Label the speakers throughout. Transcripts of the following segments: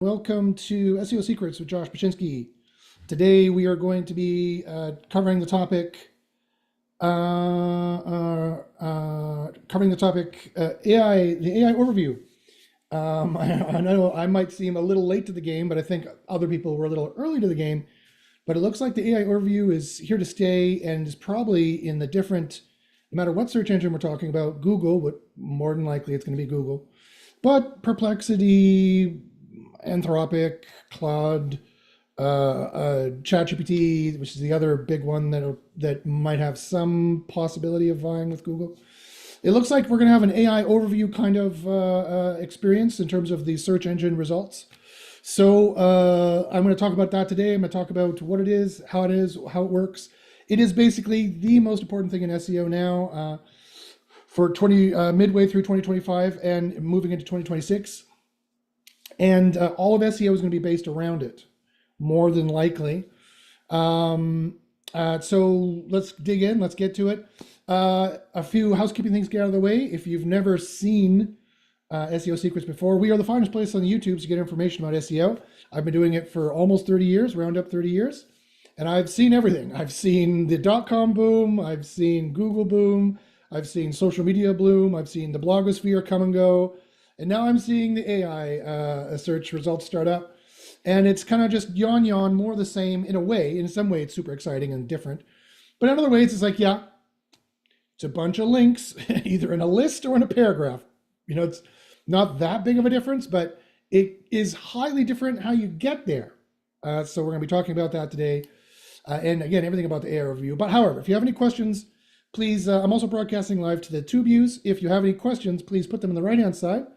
Speaker 1: Welcome to SEO Secrets with Josh Pachinski. Today we are going to be covering the topic AI, the AI overview. I know I might seem a little late to the game, but I think other people were a little early to the game. But it looks like the AI overview is here to stay and is probably in the different, no matter what search engine we're talking about, Google, but more than likely it's going to be Google. But Perplexity, Anthropic, Claude, ChatGPT, which is the other big one that might have some possibility of vying with Google. It looks like we're going to have an AI overview kind of experience in terms of the search engine results. So I'm going to talk about that today. I'm going to talk about what it is, how it works. It is basically the most important thing in SEO now for midway through 2025 and moving into 2026. And all of SEO is going to be based around it, more than likely. So let's dig in. Let's get to it. A few housekeeping things to get out of the way. If you've never seen SEO Secrets before, we are the finest place on YouTube to get information about SEO. I've been doing it for almost 30 years, round up 30 years. And I've seen everything. I've seen the .com boom. I've seen Google boom. I've seen social media bloom. I've seen the blogosphere come and go. And now I'm seeing the AI search results start up. And it's kind of just yawn, more the same in a way. In some way, it's super exciting and different. But in other ways, it's like, yeah, it's a bunch of links, either in a list or in a paragraph. You know, it's not that big of a difference, but it is highly different how you get there. So we're going to be talking about that today. And again, everything about the AI overview. But however, if you have any questions, please, I'm also broadcasting live to the tube views. If you have any questions, please put them on the right-hand side.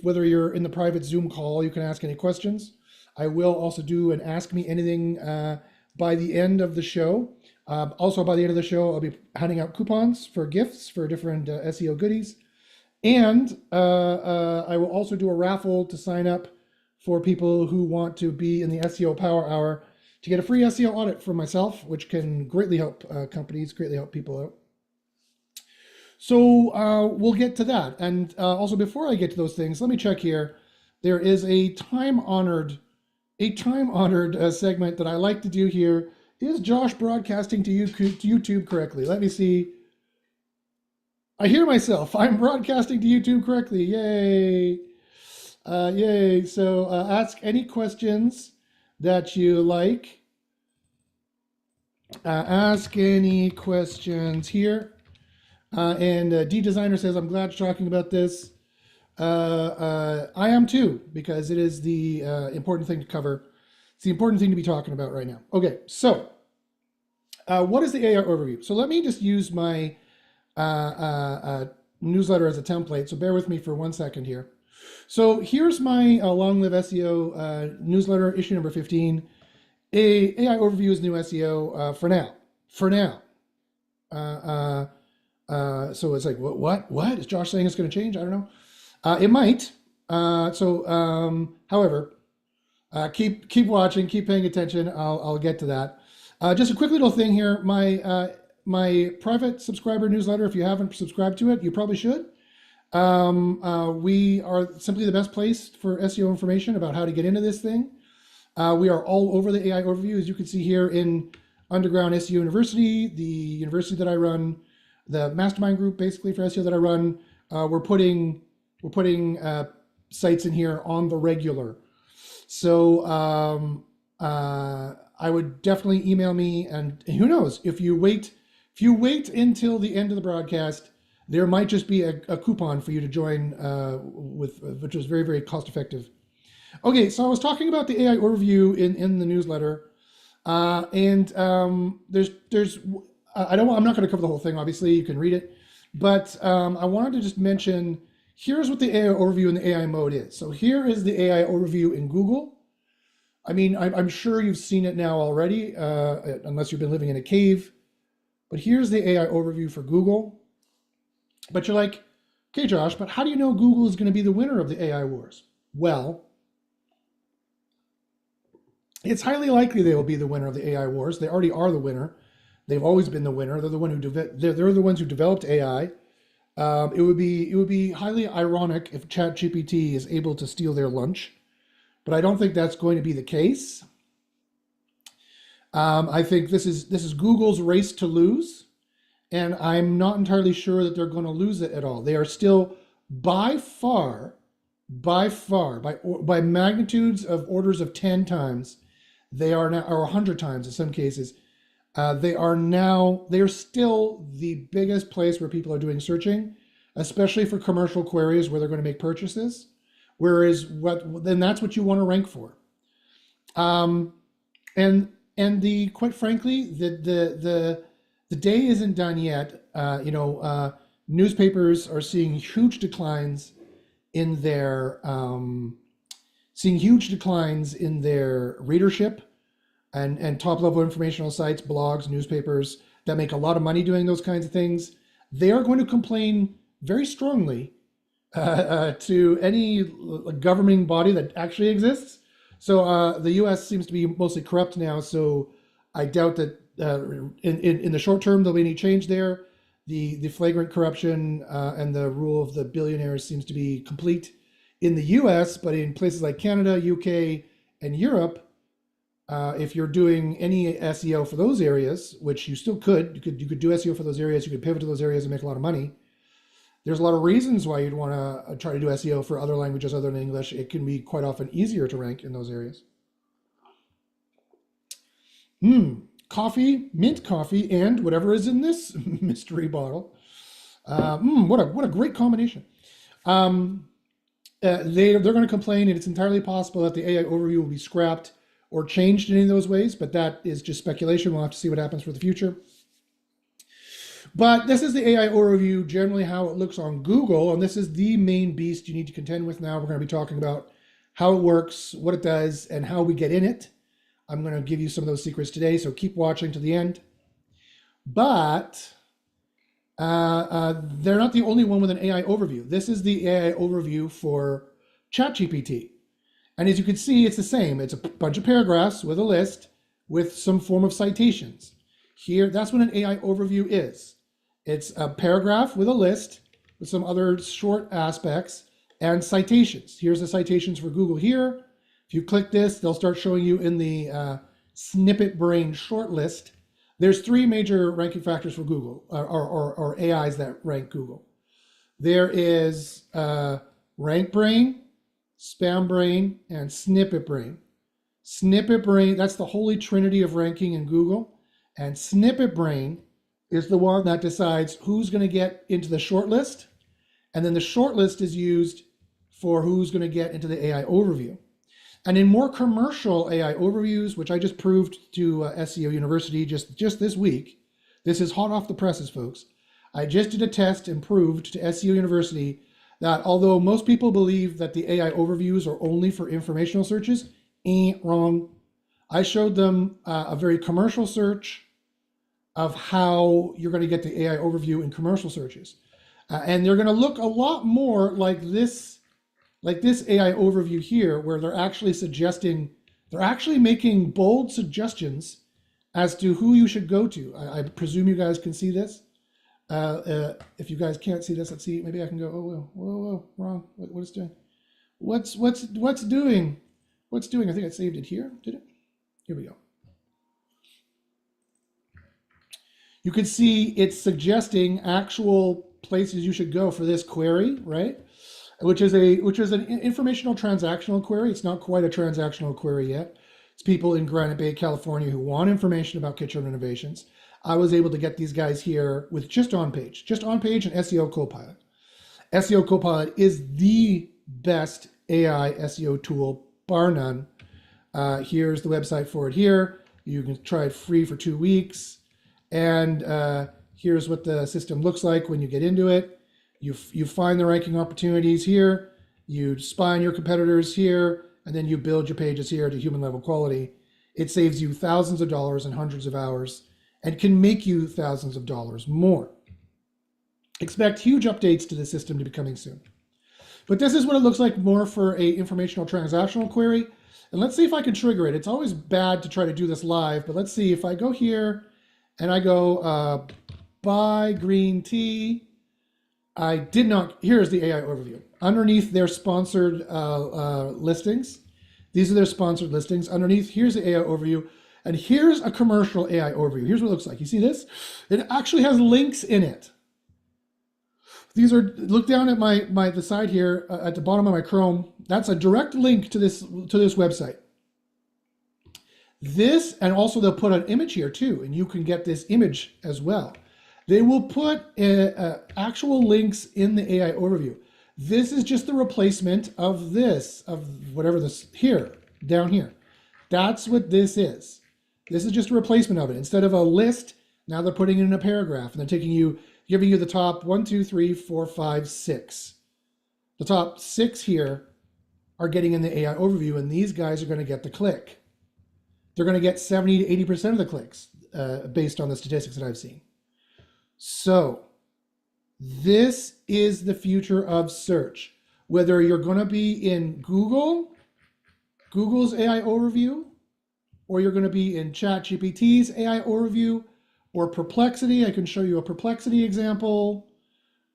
Speaker 1: Whether you're in the private Zoom call, you can ask any questions. I will also do an Ask Me Anything by the end of the show. Also, by the end of the show, I'll be handing out coupons for gifts for different SEO goodies. And I will also do a raffle to sign up for people who want to be in the SEO Power Hour to get a free SEO audit from myself, which can greatly help companies, greatly help people out. So we'll get to that. And also, before I get to those things, let me check here. There is a time-honored segment that I like to do here. Is Josh broadcasting to YouTube correctly? Let me see. I hear myself. I'm broadcasting to YouTube correctly. Yay. Yay. So ask any questions that you like. Ask any questions here. And D Designer says, I'm glad you're talking about this. I am too, because it is the important thing to cover. It's the important thing to be talking about right now. Okay, so what is the AI overview? So let me just use my newsletter as a template. So bear with me for 1 second here. So here's my Long Live SEO newsletter, issue number 15. AI overview is new SEO for now. For now. So it's like, what? Is Josh saying it's going to change? I don't know. It might. However, keep watching, keep paying attention. I'll get to that. Just a quick little thing here. My private subscriber newsletter, if you haven't subscribed to it, you probably should. We are simply the best place for SEO information about how to get into this thing. We are all over the AI overview, as you can see here in Underground SEO University, the university that I run, the mastermind group basically for SEO that I run. We're putting sites in here on the regular. So I would definitely email me, and who knows, if you wait until the end of the broadcast, there might just be a coupon for you to join which is very, very cost effective. Okay, so I was talking about the AI overview in the newsletter, and there's I'm not going to cover the whole thing. Obviously, you can read it, but I wanted to just mention, here's what the AI overview in the AI mode is. So here is the AI overview in Google. I mean, I'm sure you've seen it now already, unless you've been living in a cave. But here's the AI overview for Google. But you're like, okay, Josh, but how do you know Google is going to be the winner of the AI wars? Well, it's highly likely they will be the winner of the AI wars. They already are the winner. They've always been the winner. They're the ones who developed AI. It would be highly ironic if ChatGPT is able to steal their lunch. but I don't think that's going to be the case. I think this is Google's race to lose, and I'm not entirely sure that they're going to lose it at all. They are still by far, by magnitudes of orders of 10 times, they are now, or 100 times in some cases, they are still the biggest place where people are doing searching, especially for commercial queries where they're going to make purchases. Whereas then that's what you want to rank for. And quite frankly, the day isn't done yet. Newspapers are seeing huge declines in their readership, and top level informational sites, blogs, newspapers that make a lot of money doing those kinds of things. They are going to complain very strongly to any governing body that actually exists. So the U.S. seems to be mostly corrupt now. So I doubt that in the short term there'll be any change there. The flagrant corruption and the rule of the billionaires seems to be complete in the U.S., but in places like Canada, UK, and Europe, if you're doing any SEO for those areas, which you still could, you could do SEO for those areas, you could pivot to those areas and make a lot of money. There's a lot of reasons why you'd want to try to do SEO for other languages other than English. It can be quite often easier to rank in those areas. Coffee, mint coffee, and whatever is in this mystery bottle. What a great combination. They're going to complain, and it's entirely possible that the AI overview will be scrapped or changed in any of those ways, but that is just speculation. We'll have to see what happens for the future. But this is the AI overview, generally how it looks on Google, and this is the main beast you need to contend with now. We're going to be talking about how it works, what it does, and how we get in it. I'm going to give you some of those secrets today, so keep watching to the end. But they're not the only one with an AI overview. This is the AI overview for ChatGPT. And as you can see, it's the same. It's a bunch of paragraphs with a list with some form of citations. Here, that's what an AI overview is. It's a paragraph with a list with some other short aspects and citations. Here's the citations for Google here. If you click this, they'll start showing you in the snippet brain short list. There's three major ranking factors for Google, or AIs that rank Google. There is rank brain, spam brain, and snippet brain. Snippet brain, that's the holy trinity of ranking in Google. And snippet brain is the one that decides who's going to get into the short list. And then the short list is used for who's going to get into the AI overview. And in more commercial AI overviews, which I just proved to SEO University just this week, this is hot off the presses, folks. I just did a test and proved to SEO University that although most people believe that the AI overviews are only for informational searches, ain't wrong. I showed them a very commercial search of how you're going to get the AI overview in commercial searches. And they're going to look a lot more like this AI overview here, where they're actually making bold suggestions as to who you should go to. I presume you guys can see this. If you guys can't see this, let's see. Maybe I can go. Oh, whoa, wrong. What it's doing? What's doing? What's doing? I think I saved it here. Did it? Here we go. You can see it's suggesting actual places you should go for this query, right? Which is an informational transactional query. It's not quite a transactional query yet. It's people in Granite Bay, California who want information about kitchen renovations. I was able to get these guys here with just OnPage and SEO Copilot. SEO Copilot is the best AI SEO tool, bar none. Here's the website for it here. You can try it free for 2 weeks. And here's what the system looks like when you get into it. You find the ranking opportunities here. You spy on your competitors here, and then you build your pages here to human level quality. It saves you thousands of dollars and hundreds of hours, and can make you thousands of dollars more. Expect huge updates to the system to be coming soon. But this is what it looks like more for a informational transactional query. And let's see if I can trigger it. It's always bad to try to do this live, but let's see if I go here and I go buy green tea. I did not, here's the AI overview. Underneath their sponsored listings, These are their sponsored listings. Underneath, here's the AI overview. And here's a commercial AI overview. Here's what it looks like. You see this? It actually has links in it. These are, look down at the side here at the bottom of my Chrome. That's a direct link to this website. This, and also they'll put an image here too, and you can get this image as well. They will put actual links in the AI overview. This is just the replacement of this, of whatever this here, down here. That's what this is. This is just a replacement of it. Instead of a list, now they're putting it in a paragraph, and they're giving you the top 1, 2, 3, 4, 5, 6. The top 6 here are getting in the AI overview, and these guys are going to get the click. They're going to get 70 to 80% of the clicks based on the statistics that I've seen. So this is the future of search. Whether you're going to be in Google's AI overview, or you're going to be in ChatGPT's AI overview, or Perplexity. I can show you a Perplexity example.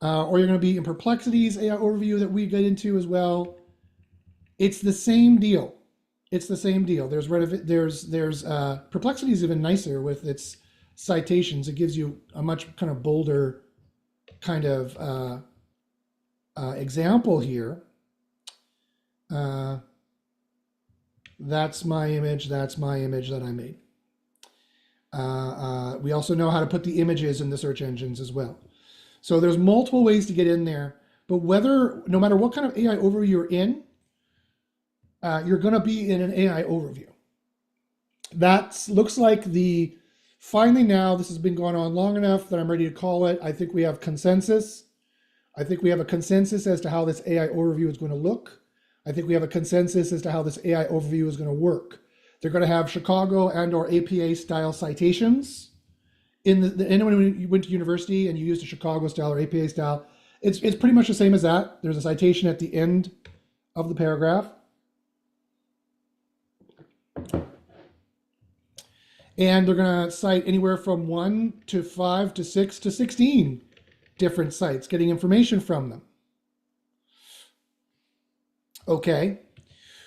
Speaker 1: Or you're going to be in Perplexity's AI overview that we get into as well. It's the same deal. It's the same deal. There's Perplexity is even nicer with its citations. It gives you a much kind of bolder kind of example here. That's my image that I made. We also know how to put the images in the search engines as well. So there's multiple ways to get in there, but no matter what kind of AI overview you're in, you're going to be in an AI overview. That looks like finally now, this has been going on long enough that I'm ready to call it. I think we have consensus. I think we have a consensus as to how this AI overview is going to look. I think we have a consensus as to how this AI overview is going to work. They're going to have Chicago and or APA style citations. Anyone who went to university and you used a Chicago style or APA style, it's pretty much the same as that. There's a citation at the end of the paragraph. And they're going to cite anywhere from 1 to 5 to 6 to 16 different sites, getting information from them. Okay,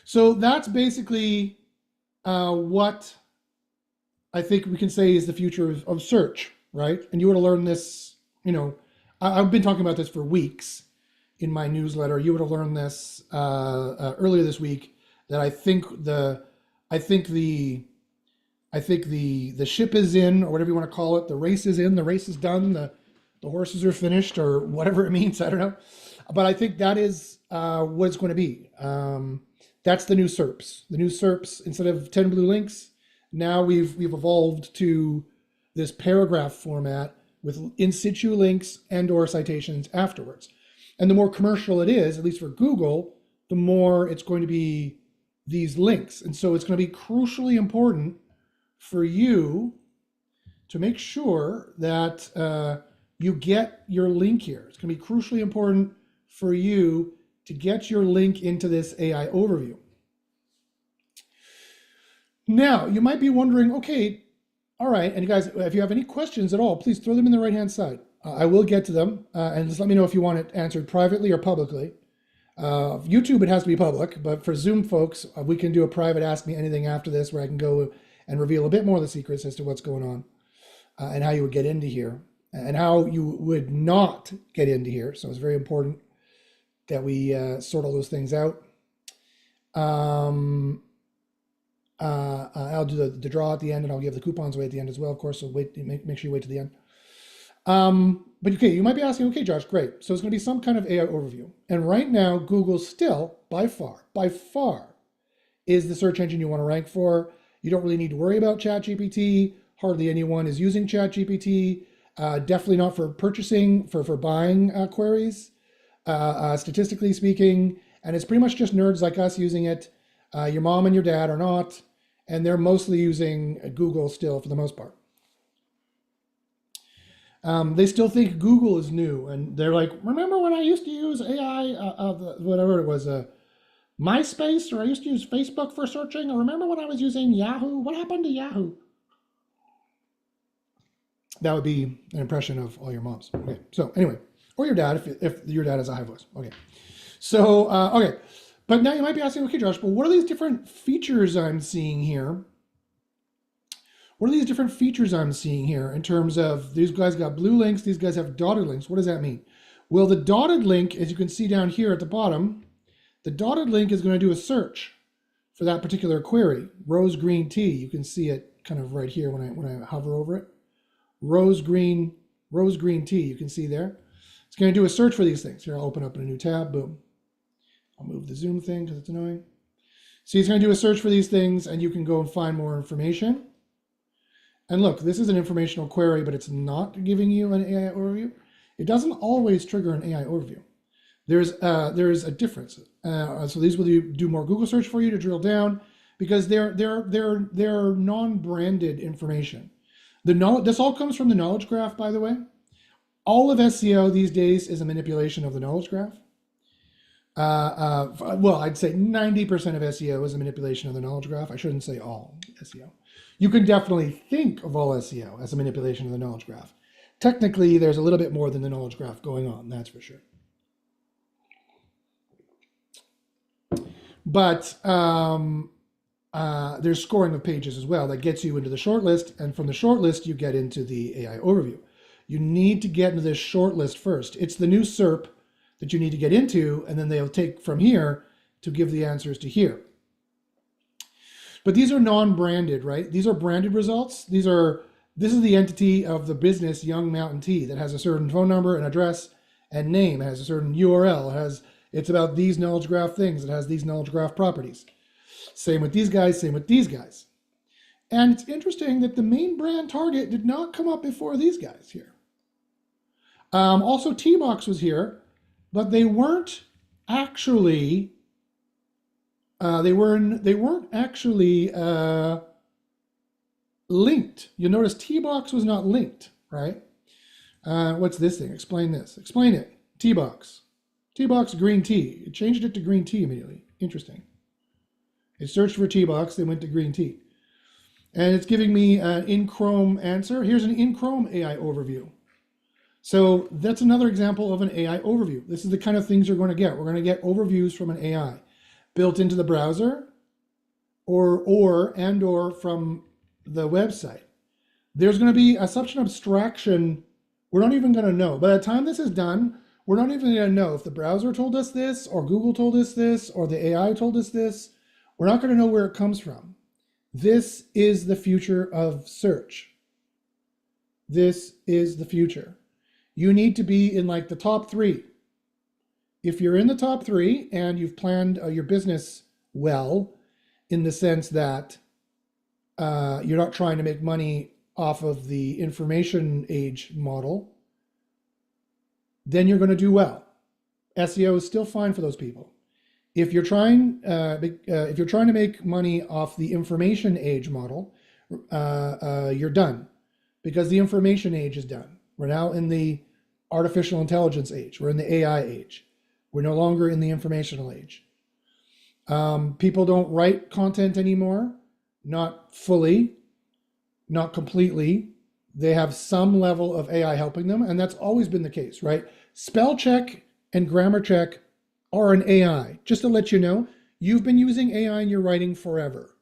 Speaker 1: so that's basically what I think we can say is the future of search, right? And you would have learned this, I've been talking about this for weeks in my newsletter. You would have learned this earlier this week, that I think the ship is in, or whatever you want to call it. The race is in, the race is done, the horses are finished, or whatever it means. I don't know. But I think that is what it's going to be. That's the new SERPs. The new SERPs, instead of 10 blue links, now we've evolved to this paragraph format with in situ links and or citations afterwards. And the more commercial it is, at least for Google, the more it's going to be these links. And so it's going to be crucially important for you to make sure that you get your link here. It's going to be crucially important for you to get your link into this AI overview. Now, you might be wondering, okay, all right, and you guys, if you have any questions at all, please throw them in the right-hand side. I will get to them, and just let me know if you want it answered privately or publicly. YouTube, it has to be public, but for Zoom folks, we can do a private Ask Me Anything after this, where I can go and reveal a bit more of the secrets as to what's going on, and how you would get into here, and how you would not get into here. So it's very important that we sort all those things out. I'll do the draw at the end, and I'll give the coupons away at the end as well, of course, so make sure you wait to the end. But okay, you might be asking, okay, Josh, great. So it's going to be some kind of AI overview. And right now, Google still, by far, is the search engine you want to rank for. You don't really need to worry about ChatGPT. Hardly anyone is using ChatGPT. Definitely not for purchasing, for buying queries, statistically speaking. And it's pretty much just nerds like us using it. Your mom and your dad are not, and they're mostly using Google still for the most part. They still think Google is new, and they're like, remember when I used to use AI, whatever it was, MySpace, or I used to use Facebook for searching, or remember when I was using Yahoo? What happened to Yahoo? That would be an impression of all your moms. Okay, so anyway, or your dad, if your dad has a high voice. Okay, so, okay. But now you might be asking, okay, Josh, but what are these different features I'm seeing here? What are these different features I'm seeing here in terms of these guys got blue links, these guys have dotted links? What does that mean? Well, the dotted link, as you can see down here at the bottom, the dotted link is going to do a search for that particular query. Rose green tea, you can see it kind of right here when I hover over it. Rose green tea, you can see there. It's going to do a search for these things. Here, I'll open up in a new tab, boom. I'll move the zoom thing because it's annoying. So it's going to do a search for these things, and you can go and find more information. And look, this is an informational query, but it's not giving you an AI overview. It doesn't always trigger an AI overview. There's a difference. So these will do more Google search for you to drill down, because they're non-branded information. This all comes from the knowledge graph, by the way. All of SEO these days is a manipulation of the knowledge graph. Well, I'd say 90% of SEO is a manipulation of the knowledge graph. I shouldn't say all SEO. You can definitely think of all SEO as a manipulation of the knowledge graph. Technically, there's a little bit more than the knowledge graph going on, that's for sure. But there's scoring of pages as well that gets you into the shortlist, and from the shortlist you get into the AI overview. You need to get into this shortlist first. It's the new SERP that you need to get into, and then they'll take from here to give the answers to here. But these are non-branded, right? These are branded results. This is the entity of the business Young Mountain Tea that has a certain phone number and address and name. It has a certain URL. It's about these knowledge graph things. It has these knowledge graph properties. Same with these guys, same with these guys. And it's interesting that the main brand target did not come up before these guys here. Also, T-Box was here, but they weren't actually linked. You'll notice T-Box was not linked, right? What's this thing? Explain this. Explain it. T-Box. T-Box green tea. It changed it to green tea immediately. Interesting. It searched for T-Box, they went to green tea. And it's giving me an in Chrome answer. Here's an in Chrome AI overview. So that's another example of an AI overview. This is the kind of things you're going to get. We're going to get overviews from an AI built into the browser or from the website. There's going to be such an abstraction, we're not even going to know. By the time this is done, we're not even going to know if the browser told us this, or Google told us this, or the AI told us this. We're not going to know where it comes from. This is the future of search. This is the future. You need to be in like the top 3. If you're in the top 3 and you've planned your business well, in the sense that you're not trying to make money off of the information age model, then you're going to do well. SEO is still fine for those people. If you're trying to make money off the information age model, you're done, because the information age is done. We're now in the artificial intelligence age. We're in the AI age. We're no longer in the informational age. People don't write content anymore, not fully, not completely. They have some level of AI helping them, and that's always been the case, right? Spell check and grammar check are an AI. Just to let you know, you've been using AI in your writing forever.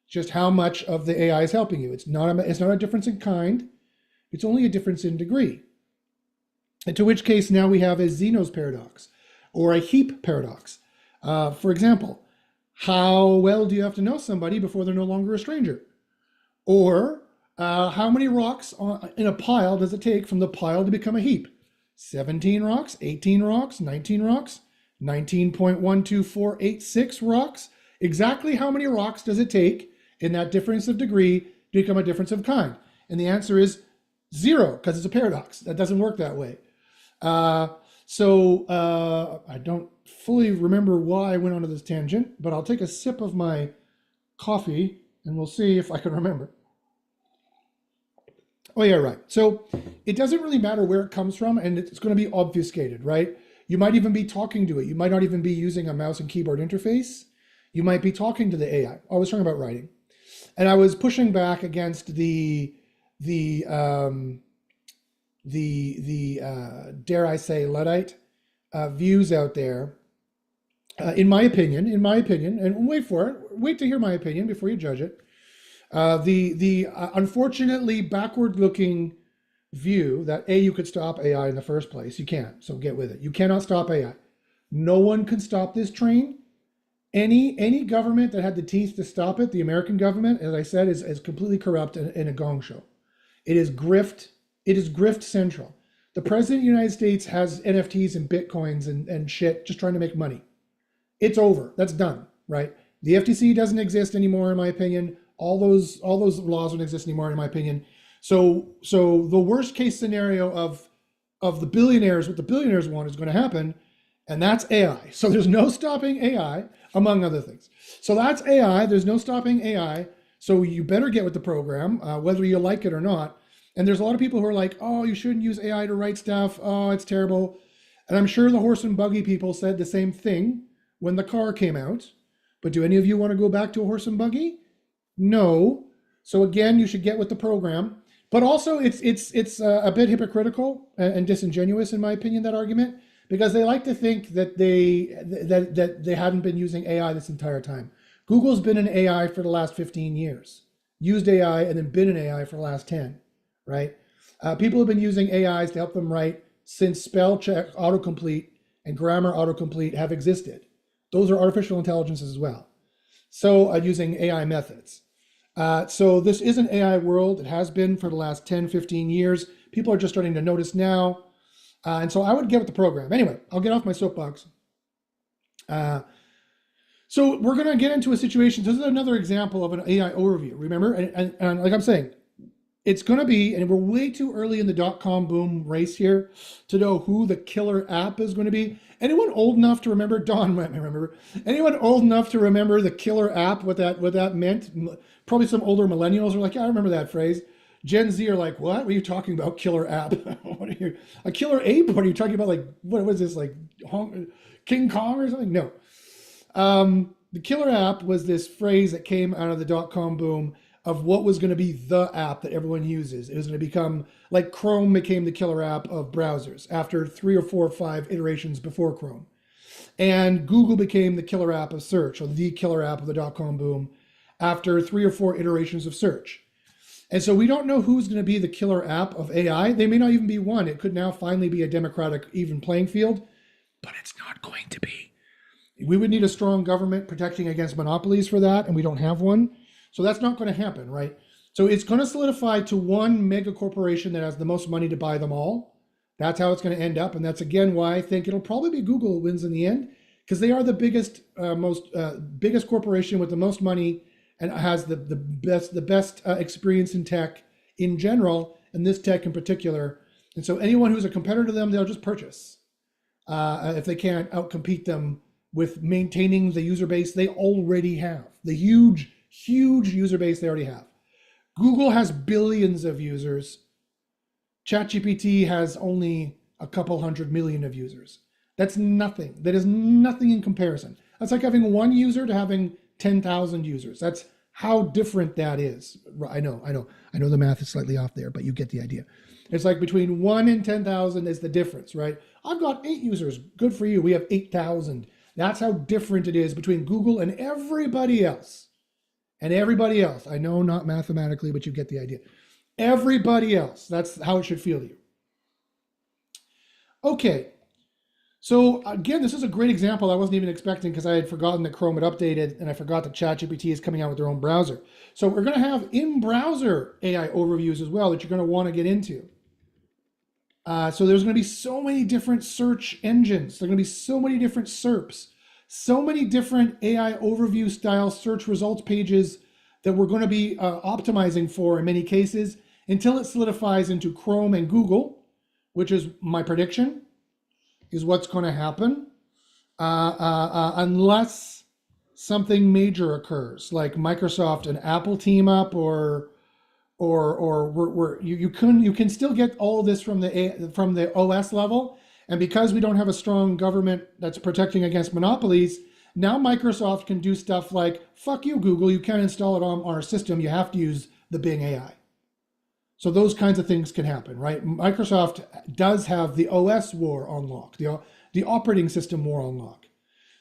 Speaker 1: Just how much of the AI is helping you. It's not a difference in kind. It's only a difference in degree. And to which case now we have a Zeno's paradox or a heap paradox. For example, how well do you have to know somebody before they're no longer a stranger? Or how many rocks in a pile does it take from the pile to become a heap? 17 rocks, 18 rocks, 19 rocks, 19.12486 rocks. Exactly how many rocks does it take in that difference of degree to become a difference of kind? And the answer is 0, because it's a paradox. That doesn't work that way. I don't fully remember why I went onto this tangent, but I'll take a sip of my coffee and we'll see if I can remember. Oh yeah, right. So it doesn't really matter where it comes from, and it's going to be obfuscated, right? You might even be talking to it. You might not even be using a mouse and keyboard interface. You might be talking to the AI. I was talking about writing. And I was pushing back against the dare I say, Luddite views out there in my opinion, and wait for it, wait to hear my opinion before you judge it. The unfortunately backward-looking view that you could stop AI in the first place. You can't, so get with it. You cannot stop AI. No one can stop this train. Any government that had the teeth to stop it, the American government, as I said, is completely corrupt and a gong show. It is grift. It is grift central. The president of the United States has NFTs and bitcoins and shit, just trying to make money. It's over. That's done, right? The FTC doesn't exist anymore, in my opinion. All those laws don't exist anymore, in my opinion. So the worst case scenario of the billionaires, what the billionaires want, is going to happen, and that's AI. So there's no stopping AI, among other things. So that's AI. There's no stopping AI. So you better get with the program, whether you like it or not. And there's a lot of people who are like, oh, you shouldn't use AI to write stuff. Oh, it's terrible. And I'm sure the horse and buggy people said the same thing when the car came out. But do any of you want to go back to a horse and buggy? No. So again, you should get with the program. But also, it's a bit hypocritical and disingenuous, in my opinion, that argument, because they like to think that they hadn't been using AI this entire time. Google's been in AI for the last 15 years, used AI and then been in AI for the last 10, right? People have been using AIs to help them write since spell check autocomplete and grammar autocomplete have existed. Those are artificial intelligences as well. So using AI methods. So this is an AI world. It has been for the last 10, 15 years. People are just starting to notice now. And so I would get with the program. Anyway, I'll get off my soapbox. So we're going to get into a situation. This is another example of an AI overview. Remember, and like I'm saying, it's going to be, and we're way too early in the dot-com boom race here to know who the killer app is going to be. Anyone old enough to remember? Don might remember. Anyone old enough to remember the killer app? What that meant? Probably some older millennials are like, yeah, I remember that phrase. Gen Z are like, what? What are you talking about? Killer app? What are you? A killer ape? What are you talking about? Like, what was this? Like King Kong or something? No. The killer app was this phrase that came out of the dot-com boom of what was going to be the app that everyone uses. It was going to become like Chrome became the killer app of browsers after 3 or 4 or 5 iterations before Chrome. And Google became the killer app of search, or the killer app of the dot-com boom after 3 or 4 iterations of search. And so we don't know who's going to be the killer app of AI. They may not even be one. It could now finally be a democratic, even playing field, but it's not going to be. We would need a strong government protecting against monopolies for that, and we don't have one. So that's not going to happen, right? So it's going to solidify to one mega corporation that has the most money to buy them all. That's how it's going to end up. And that's, again, why I think it'll probably be Google who wins in the end, because they are the biggest, biggest corporation with the most money and has the best experience in tech in general, and this tech in particular. And so anyone who's a competitor to them, they'll just purchase if they can't outcompete them with maintaining the user base they already have, the huge user base they already have. Google has billions of users. ChatGPT has only a couple 100 million of users. That's nothing. That is nothing in comparison. That's like having one user to having 10,000 users. That's how different that is. I know the math is slightly off there, but you get the idea. It's like between 1 and 10,000 is the difference, right? I've got 8 users. Good for you. We have 8,000. That's how different it is between Google and everybody else. And everybody else. I know not mathematically, but you get the idea. Everybody else. That's how it should feel to you. Okay. So again, this is a great example I wasn't even expecting because I had forgotten that Chrome had updated and I forgot that ChatGPT is coming out with their own browser. So we're going to have in-browser AI overviews as well that you're going to want to get into. So there's going to be so many different search engines. There are going to be so many different SERPs, so many different AI overview style search results pages that we're going to be optimizing for in many cases until it solidifies into Chrome and Google, which is my prediction, is what's going to happen, unless something major occurs, like Microsoft and Apple team up, or you can still get all of this from the OS level, and because we don't have a strong government that's protecting against monopolies, now Microsoft can do stuff like, fuck you, Google, you can't install it on our system, you have to use the Bing AI. So those kinds of things can happen, right? Microsoft does have the OS war on lock, the operating system war on lock.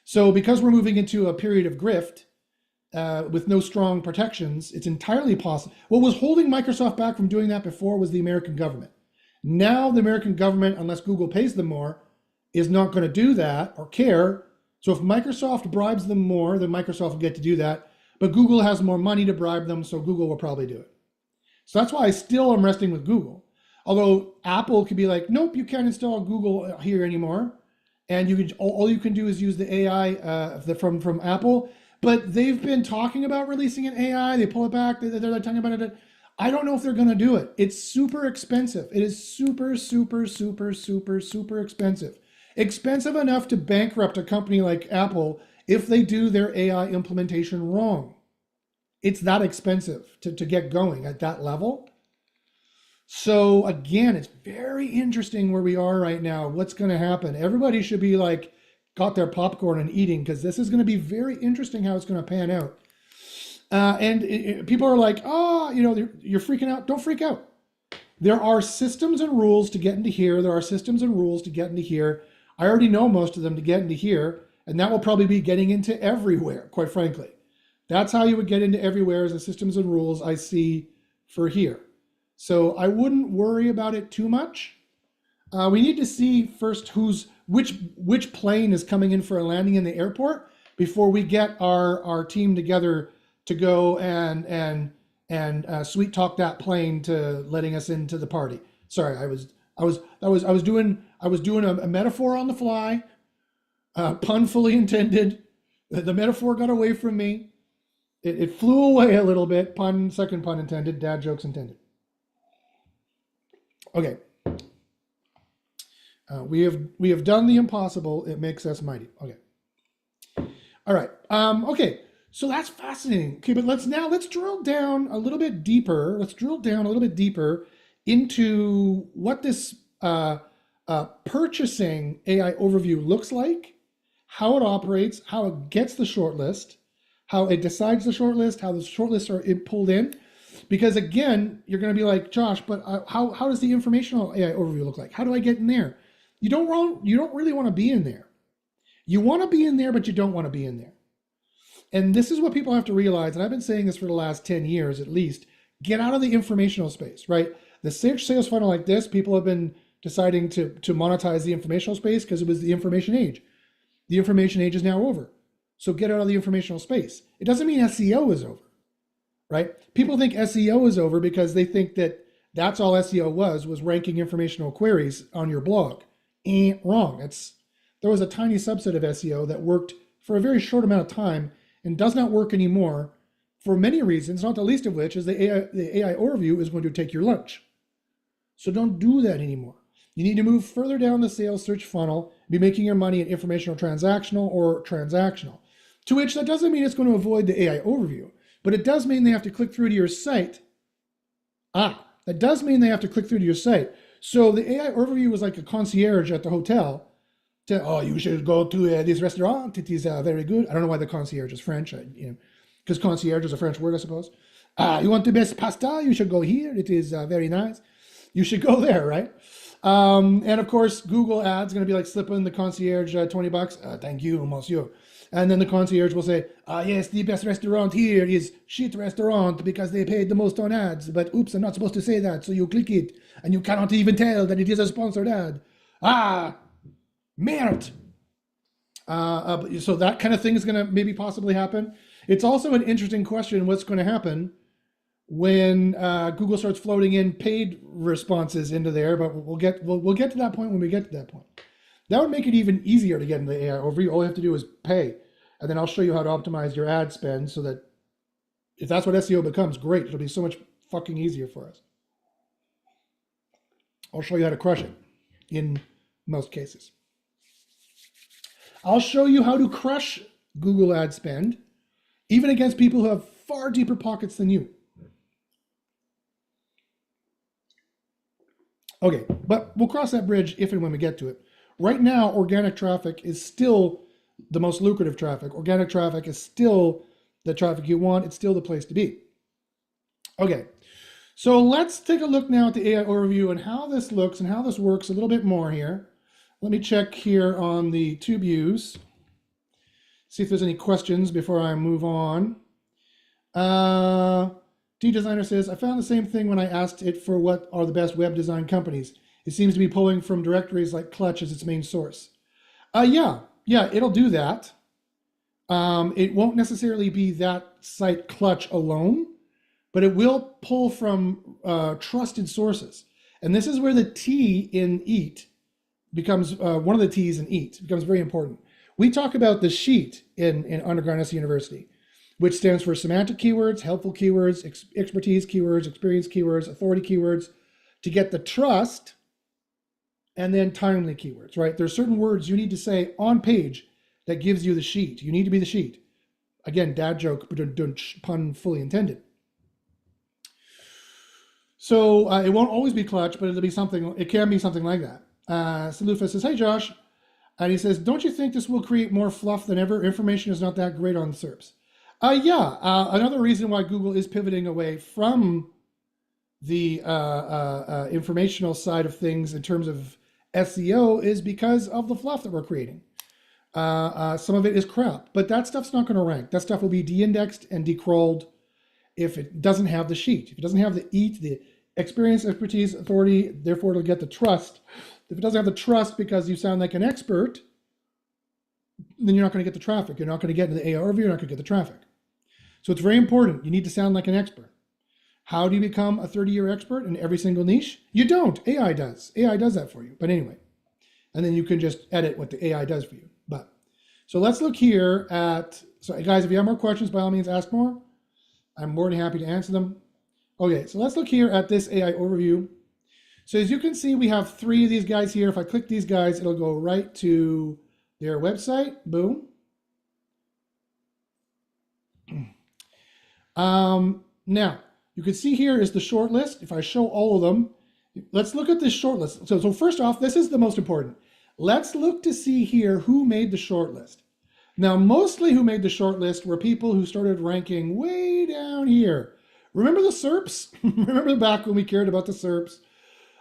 Speaker 1: So because we're moving into a period of grift with no strong protections, it's entirely possible. What was holding Microsoft back from doing that before was the American government. Now the American government, unless Google pays them more, is not going to do that or care. So if Microsoft bribes them more, then Microsoft will get to do that. But Google has more money to bribe them, so Google will probably do it. So that's why I still am resting with Google. Although Apple could be like, nope, you can't install Google here anymore, and you can all you can do is use the AI from Apple. But they've been talking about releasing an AI. They pull it back. They're talking about it. I don't know if they're going to do it. It's super expensive. It is super, super, super, super, super expensive. Expensive enough to bankrupt a company like Apple if they do their AI implementation wrong. It's that expensive to get going at that level. So again, it's very interesting where we are right now. What's going to happen? Everybody should be like, got their popcorn and eating, because this is going to be very interesting how it's going to pan out. People are like, oh, you're freaking out. Don't freak out. There are systems and rules to get into here. There are systems and rules to get into here. I already know most of them to get into here, and that will probably be getting into everywhere, quite frankly. That's how you would get into everywhere, is the systems and rules I see for here. So I wouldn't worry about it too much. We need to see first which plane is coming in for a landing in the airport before we get our team together to go and sweet talk that plane to letting us into the party. Sorry, I was doing a metaphor on the fly, pun fully intended. The metaphor got away from me. It flew away a little bit. Second pun intended. Dad jokes intended. Okay. We have done the impossible. It makes us mighty. Okay. All right. Okay. So that's fascinating. Okay, but let's drill down a little bit deeper. Let's drill down a little bit deeper into what this purchasing AI overview looks like, how it operates, how it gets the shortlist, how it decides the shortlist, how the shortlists are pulled in. Because again, you're going to be like, Josh, but how does the informational AI overview look like? How do I get in there? You don't really want to be in there. You want to be in there, but you don't want to be in there. And this is what people have to realize, and I've been saying this for the last 10 years at least, get out of the informational space, right? The sales funnel like this, people have been deciding to monetize the informational space because it was the information age. The information age is now over. So get out of the informational space. It doesn't mean SEO is over, right? People think SEO is over because they think that that's all SEO was ranking informational queries on your blog. Wrong. There was a tiny subset of SEO that worked for a very short amount of time and does not work anymore for many reasons, not the least of which is the AI overview is going to take your lunch. So don't do that anymore. You need to move further down the sales search funnel, be making your money in informational transactional or transactional. To which that doesn't mean it's going to avoid the AI overview, but it does mean they have to click through to your site. That does mean they have to click through to your site. So the AI overview was like a concierge at the hotel. You should go to this restaurant. It is very good. I don't know why the concierge is French, because concierge is a French word, I suppose. You want the best pasta? You should go here. It is very nice. You should go there, right? And of course, Google ads going to be like slipping the concierge $20. Thank you, monsieur. And then the concierge will say, yes, the best restaurant here is shit restaurant because they paid the most on ads. But oops, I'm not supposed to say that. So you click it and you cannot even tell that it is a sponsored ad. Merde. So that kind of thing is going to maybe possibly happen. It's also an interesting question what's going to happen when Google starts floating in paid responses into there, but we'll get to that point when we get to that point. That would make it even easier to get into the AI overview. All you have to do is pay, and then I'll show you how to optimize your ad spend so that if that's what SEO becomes, great. It'll be so much fucking easier for us. I'll show you how to crush it in most cases. I'll show you how to crush Google ad spend, even against people who have far deeper pockets than you. Okay, but we'll cross that bridge if and when we get to it. Right now, organic traffic is still the most lucrative traffic. Organic traffic is still the traffic you want. It's still the place to be. Okay, so let's take a look now at the AI overview and how this looks and how this works a little bit more here. Let me check here on the TubeViews. See if there's any questions before I move on. D-Designer says, I found the same thing when I asked it for what are the best web design companies. It seems to be pulling from directories like Clutch as its main source. Yeah, it'll do that. It won't necessarily be that site Clutch alone, but it will pull from trusted sources. And this is where the T in EAT becomes, one of the T's in EAT becomes very important. We talk about the sheet in Underground SEO University, which stands for semantic keywords, helpful keywords, expertise keywords, experience keywords, authority keywords, to get the trust, and then timely keywords, right? There's certain words you need to say on page that gives you the sheet. You need to be the sheet. Again, dad joke, but pun fully intended. So it won't always be Clutch, but it'll be something. It can be something like that. Salufa says, hey, Josh. And he says, don't you think this will create more fluff than ever? Information is not that great on the SERPs. Another reason why Google is pivoting away from the informational side of things in terms of SEO is because of the fluff that we're creating. Some of it is crap, but that stuff's not going to rank. That stuff will be de-indexed and decrawled if it doesn't have the sheet. If it doesn't have the EAT, the experience, expertise, authority, therefore it'll get the trust. If it doesn't have the trust because you sound like an expert, then you're not going to get the traffic. You're not going to get into the AIO overview. You're not going to get the traffic. So it's very important. You need to sound like an expert. How do you become a 30-year expert in every single niche? You don't. AI does. AI does that for you. But anyway, and then you can just edit what the AI does for you. But so let's look here at, so guys, if you have more questions, by all means, ask more. I'm more than happy to answer them. Okay, so let's look here at this AI overview. So as you can see, we have 3 of these guys here. If I click these guys, it'll go right to their website. Boom. Now, you can see here is the short list. If I show all of them, let's look at this short list. So first off, this is the most important. Let's look to see here who made the short list. Now, mostly who made the short list were people who started ranking way down here. Remember the SERPs? Remember back when we cared about the SERPs?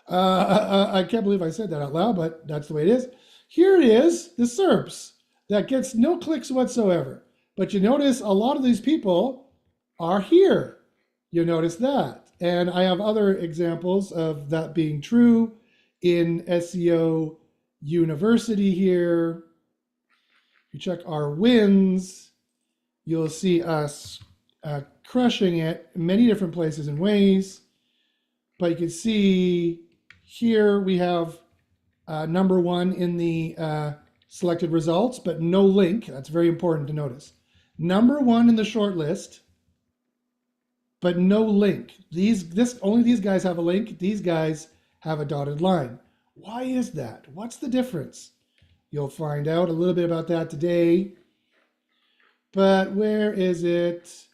Speaker 1: I can't believe I said that out loud, but that's the way it is. Here it is, the SERPs, that gets no clicks whatsoever. But you notice a lot of these people are here. You notice that. And I have other examples of that being true in SEO University here. If you check our wins, you'll see us crushing it in many different places and ways. But you can see here we have number 1 in the selected results, but no link. That's very important to notice. Number 1 in the short list, but no link. Only these guys have a link. These guys have a dotted line. Why is that? What's the difference? You'll find out a little bit about that today. But where is it?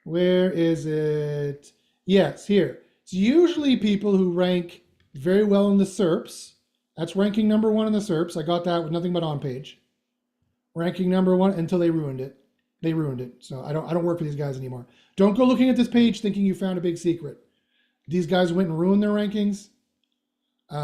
Speaker 1: Where is it? Yes, here. It's usually people who rank very well in the SERPs. That's ranking number 1 in the SERPs. I got that with nothing but on page. Ranking number 1 until they ruined it. They ruined it. So I don't work for these guys anymore. Don't go looking at this page thinking you found a big secret. These guys went and ruined their rankings. Then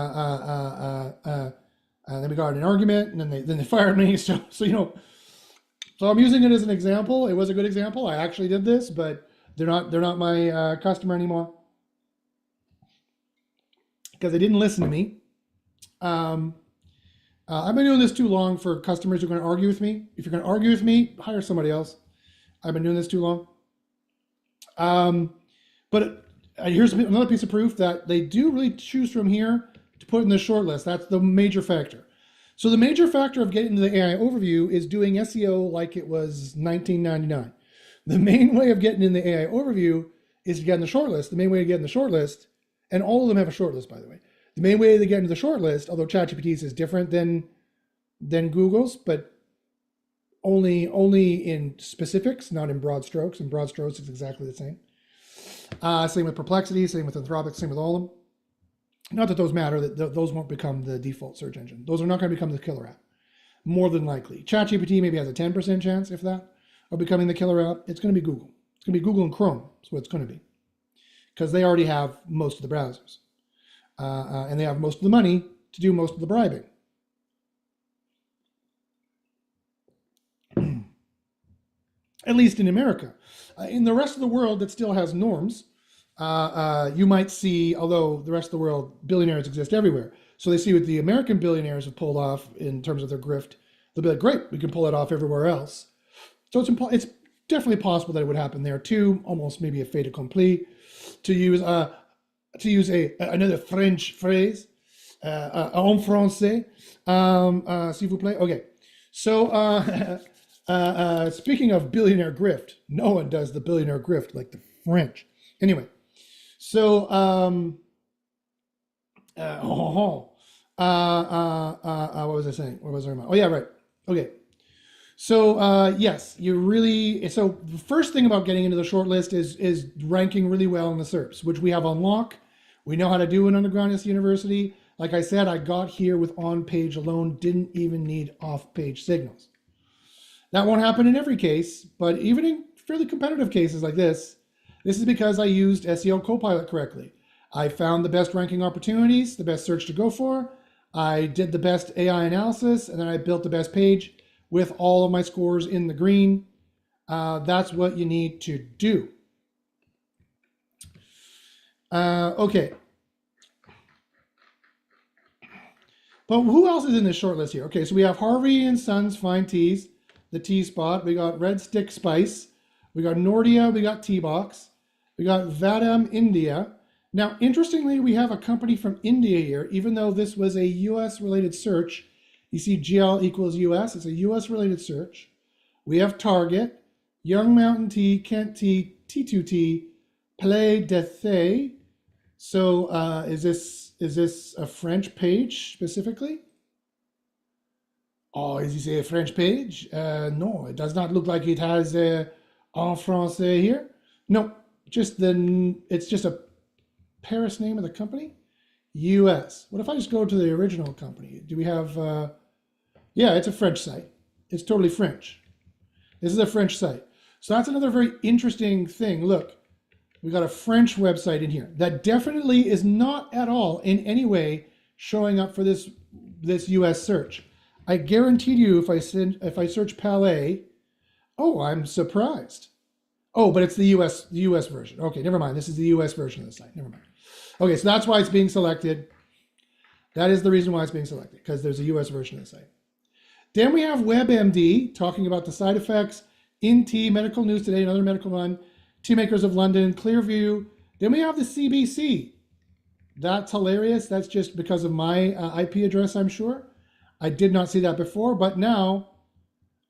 Speaker 1: we got an argument, and then they fired me. So so I'm using it as an example. It was a good example. I actually did this, but they're not my customer anymore because they didn't listen to me. I've been doing this too long for customers who are going to argue with me. If you're going to argue with me, hire somebody else. I've been doing this too long. But here's another piece of proof that they do really choose from here to put in the short list. That's the major factor. So the major factor of getting to the AI overview is doing SEO like it was 1999. The main way of getting in the AI overview is to get in the short list. The main way to get in the short list, and all of them have a short list, by the way. The main way to get into the short list, although ChatGPT's is different than Google's, but only in specifics, not in broad strokes. In broad strokes, it's exactly the same. Same with Perplexity, same with Anthropic, same with all of them. Not that those matter, that those won't become the default search engine. Those are not going to become the killer app, more than likely. ChatGPT maybe has a 10% chance, if that, of becoming the killer app. It's going to be Google. It's going to be Google and Chrome. That's what it's going to be, because they already have most of the browsers. And they have most of the money to do most of the bribing. at least in America. In the rest of the world that still has norms, you might see, although the rest of the world, billionaires exist everywhere. So they see what the American billionaires have pulled off in terms of their grift. They'll be like, great, we can pull it off everywhere else. So it's definitely possible that it would happen there too, almost maybe a fait accompli. To use another French phrase, en français, s'il vous plaît. Okay, so speaking of billionaire grift, no one does the billionaire grift like the French. Anyway, so what was I saying? What was I about? Oh yeah, right. Okay. So yes, so the first thing about getting into the short list is ranking really well in the SERPs, which we have on lock. We know how to do in Underground SEO University. Like I said, I got here with on-page alone, didn't even need off-page signals. That won't happen in every case, but even in fairly competitive cases like this is because I used SEO Copilot correctly. I found the best ranking opportunities, the best search to go for. I did the best AI analysis, and then I built the best page with all of my scores in the green. That's what you need to do. Okay. But who else is in this short list here? Okay, so we have Harvey and Sons Fine Teas, the tea spot. We got Red Stick Spice. We got Nordia. We got T-Box. We got Vadam India. Now, interestingly, we have a company from India here, even though this was a US related search. You see GL equals US. It's a US related search. We have Target, Young Mountain Tea, Kent Tea, T2T, Palais d'Ethe. So is this a French page specifically? Oh, is he a French page? No, it does not look like it has en français here. No, it's just a Paris name of the company, US. What if I just go to the original company? Do we have, yeah, it's a French site. It's totally French. This is a French site. So that's another very interesting thing. Look, we got a French website in here that definitely is not at all in any way showing up for this US search. I guarantee you if I search Palais, oh, I'm surprised. Oh, but it's the US version. Okay, never mind. This is the US version of the site. Never mind. Okay, so that's why it's being selected. That is the reason why it's being selected, because there's a US version of the site. Then we have WebMD talking about the side effects, in Tea, Medical News Today, another medical one, Tea Makers of London, Clearview. Then we have the CBC. That's hilarious. That's just because of my IP address, I'm sure. I did not see that before, but now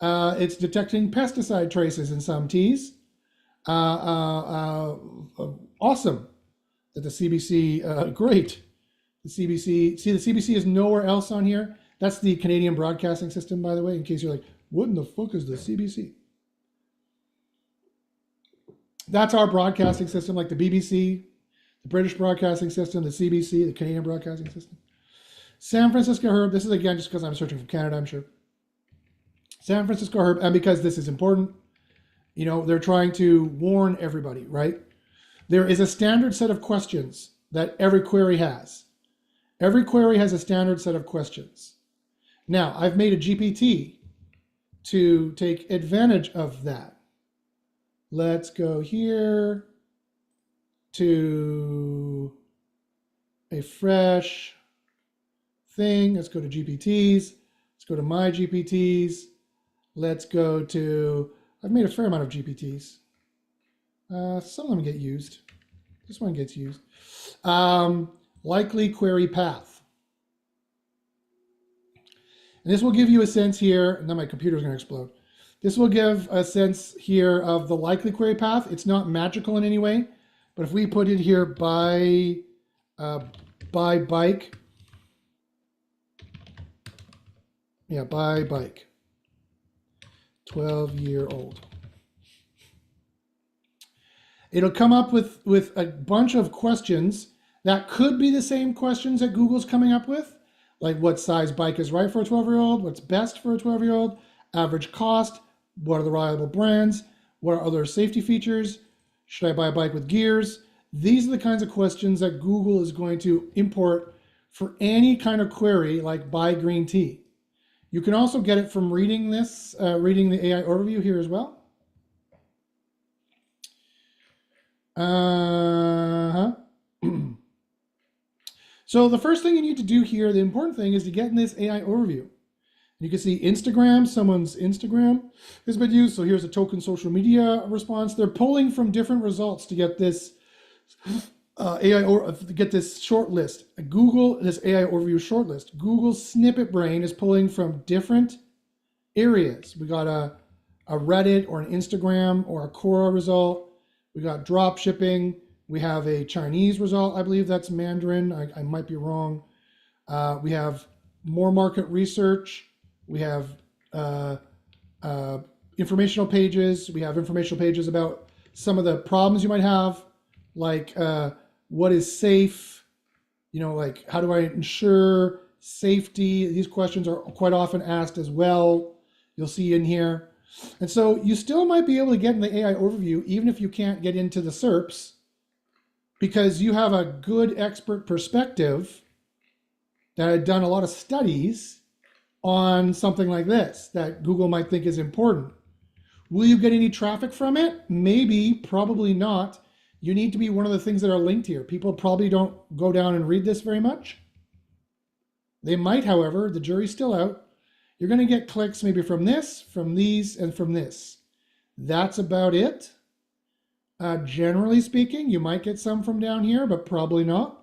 Speaker 1: it's detecting pesticide traces in some teas. Awesome that the CBC, great. The CBC is nowhere else on here. That's the Canadian Broadcasting System, by the way, in case you're like, what in the fuck is the CBC? That's our broadcasting system, like the BBC, the British Broadcasting System, the CBC, the Canadian Broadcasting System. San Francisco Herb, this is again just because I'm searching from Canada, I'm sure. San Francisco Herb, and because this is important, you know, they're trying to warn everybody, right? There is a standard set of questions that every query has. Every query has a standard set of questions. Now, I've made a GPT to take advantage of that. Let's go here to a fresh thing. Let's go to GPTs. Let's go to my GPTs. Let's go to, I've made a fair amount of GPTs. Some of them get used. This one gets used. Likely query path. And this will give you a sense here, and then my computer's going to explode. This will give a sense here of the likely query path. It's not magical in any way, but if we put it here by bike, yeah, by bike, 12-year-old. It'll come up with a bunch of questions that could be the same questions that Google's coming up with, like what size bike is right for a 12-year-old, what's best for a 12-year-old, average cost, what are the reliable brands, what are other safety features, should I buy a bike with gears? These are the kinds of questions that Google is going to import for any kind of query like buy green tea. You can also get it from reading this, reading the AI overview here as well. Uh-huh. So the first thing you need to do here, the important thing is to get in this AI overview. You can see Instagram, someone's Instagram has been used. So here's a token social media response. They're pulling from different results to get this AI or to get this short list. Google, this AI overview short list. Google's snippet brain is pulling from different areas. We got a Reddit or an Instagram or a Quora result. We got drop shipping. We have a Chinese result. I believe that's Mandarin. I might be wrong. We have more market research. We have informational pages. We have informational pages about some of the problems you might have, like what is safe, like how do I ensure safety? These questions are quite often asked as well. You'll see in here. And so you still might be able to get in the AI overview, even if you can't get into the SERPs, because you have a good expert perspective that had done a lot of studies on something like this that Google might think is important. Will you get any traffic from it? Maybe, probably not. You need to be one of the things that are linked here. People probably don't go down and read this very much. They might, however, the jury's still out. You're going to get clicks maybe from this, from these, and from this. That's about it. Generally speaking, you might get some from down here, but probably not.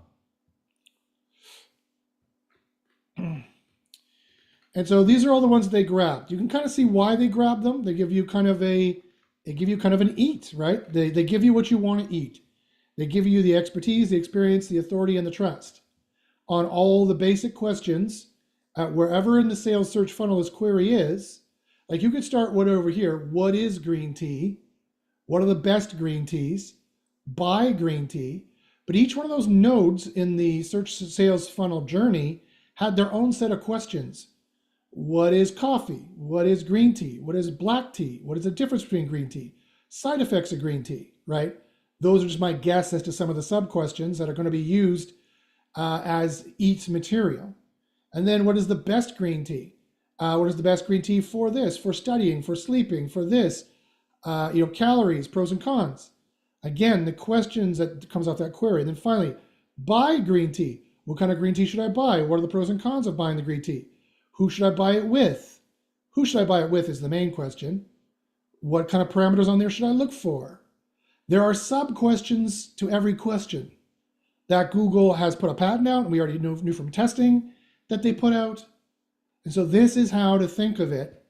Speaker 1: And so these are all the ones that they grabbed. You can kind of see why they grabbed them. They give you kind of an eat, right? They give you what you want to eat. They give you the expertise, the experience, the authority, and the trust on all the basic questions at wherever in the sales search funnel this query is. Like you could start what over here. What is green tea? What are the best green teas? Buy green tea. But each one of those nodes in the search sales funnel journey had their own set of questions. What is coffee? What is green tea? What is black tea? What is the difference between green tea? Side effects of green tea, right? Those are just my guess as to some of the sub questions that are going to be used as eat material. And then what is the best green tea? What is the best green tea for this, for studying, for sleeping, for this? Calories, pros and cons. Again, the questions that comes off that query. And then finally, buy green tea. What kind of green tea should I buy? What are the pros and cons of buying the green tea? Who should I buy it with? Who should I buy it with is the main question. What kind of parameters on there should I look for? There are sub-questions to every question that Google has put a patent out, and we already knew from testing that they put out. And so this is how to think of it.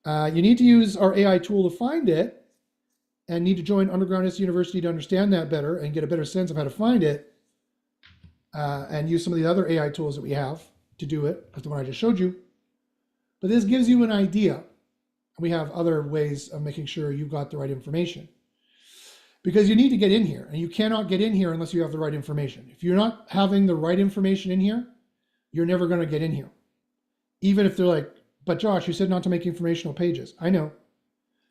Speaker 1: You need to use our AI tool to find it and need to join Underground SEO University to understand that better and get a better sense of how to find it and use some of the other AI tools that we have to do it, as the one I just showed you. But this gives you an idea. We have other ways of making sure you've got the right information. Because you need to get in here, and you cannot get in here unless you have the right information. If you're not having the right information in here, you're never going to get in here. Even if they're like, but Josh, you said not to make informational pages. I know.